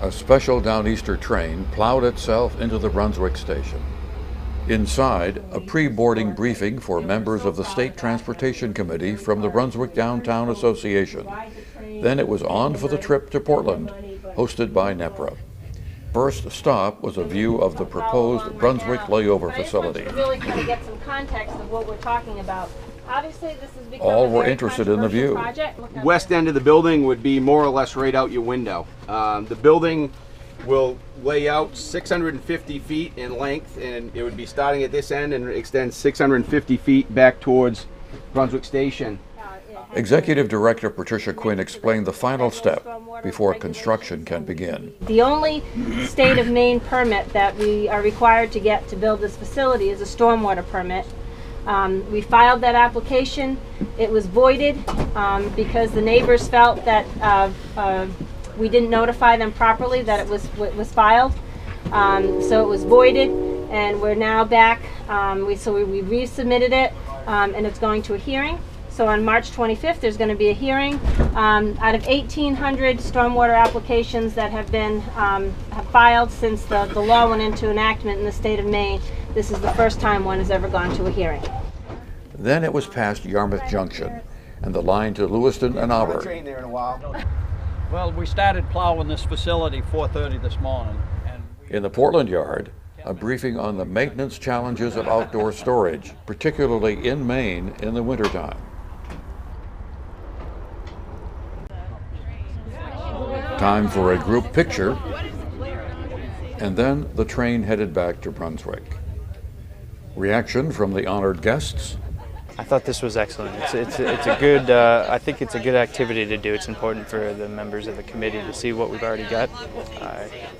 A special Downeaster train plowed itself into the Brunswick station. Inside, a pre-boarding briefing for members of the State Transportation Committee from the Brunswick Downtown Association. Then it was on for the trip to Portland, hosted by NNEPRA. First stop was a view of the proposed Brunswick layover facility. Really kind of get some context of what we're talking about. Obviously, this has become all were interested in the view. West end of the building would be more or less right out your window. The building will lay out 650 feet in length, and it would be starting at this end and extend 650 feet back towards Brunswick Station. Executive Director Patricia Quinn explained the final step before construction can begin. The only state of Maine permit that we are required to get to build this facility is a stormwater permit. We filed that application. It was voided because the neighbors felt that we didn't notify them properly that it was filed. So it was voided, and we're now back. We resubmitted it, and it's going to a hearing. So on March 25th, there's going to be a hearing. Out of 1,800 stormwater applications that have been have filed since the law went into enactment in the state of Maine, this is the first time one has ever gone to a hearing. Then it was past Yarmouth Junction and the line to Lewiston and Auburn. Well, we started plowing this facility 4:30 this morning. In the Portland yard, a briefing on the maintenance challenges of outdoor storage, particularly in Maine in the wintertime. Time for a group picture, and then the train headed back to Brunswick. Reaction from the honored guests? I thought this was excellent. It's a good. I think it's a good activity to do. It's important for the members of the committee to see what we've already got,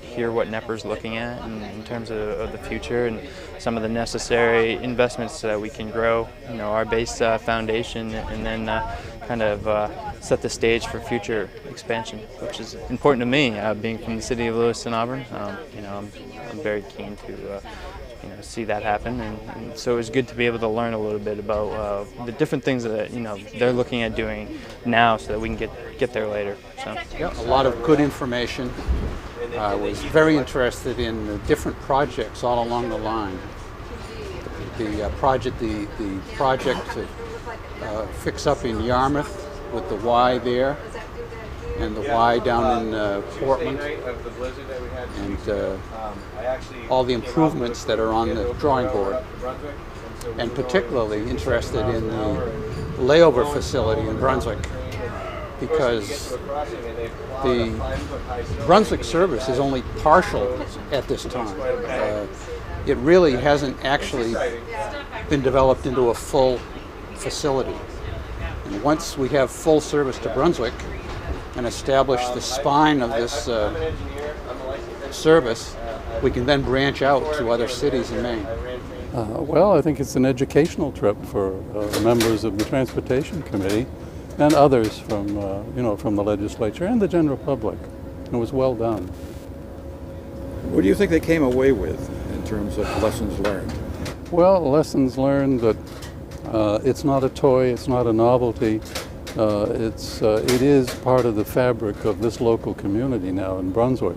hear what NNEPRA's looking at in terms of the future and some of the necessary investments so that we can grow, our base foundation, and then kind of set the stage for future expansion, which is important to me. Being from the city of Lewiston, Auburn, I'm very keen to. See that happen, and so it was good to be able to learn a little bit about the different things that they're looking at doing now, so that we can get there later. So yeah, a lot of good information. I was very interested in the different projects all along the line. The project to fix up in Yarmouth with the Y there, and the Y down in Portland, and all the improvements that are on the drawing board. And particularly interested in the layover facility in Brunswick, because the Brunswick service is only partial at this time. It really hasn't actually been developed into a full facility. And once we have full service to Brunswick and establish the spine of this service, we can then branch out to other cities in Maine. Well, I think it's an educational trip for members of the Transportation Committee and others from, from the legislature and the general public. It was well done. What do you think they came away with in terms of lessons learned? Well, lessons learned that it's not a toy, it's not a novelty. It is part of the fabric of this local community now in Brunswick,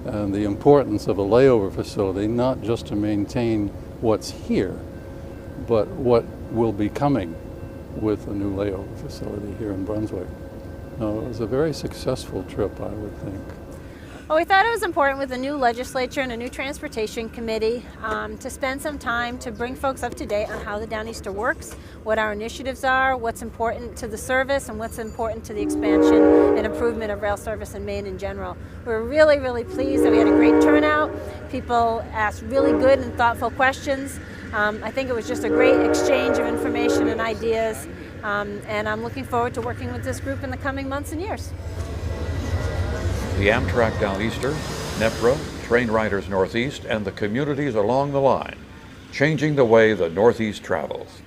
and the importance of a layover facility, not just to maintain what's here, but what will be coming with a new layover facility here in Brunswick. It was a very successful trip, I would think. Well, we thought it was important with a new legislature and a new transportation committee to spend some time to bring folks up to date on how the Downeaster works, what our initiatives are, what's important to the service, and what's important to the expansion and improvement of rail service in Maine in general. We're really, really pleased that we had a great turnout. People asked really good and thoughtful questions. I think it was just a great exchange of information and ideas, and I'm looking forward to working with this group in the coming months and years. The Amtrak Downeaster, NNEPRA, Train Riders Northeast, and the communities along the line, changing the way the Northeast travels.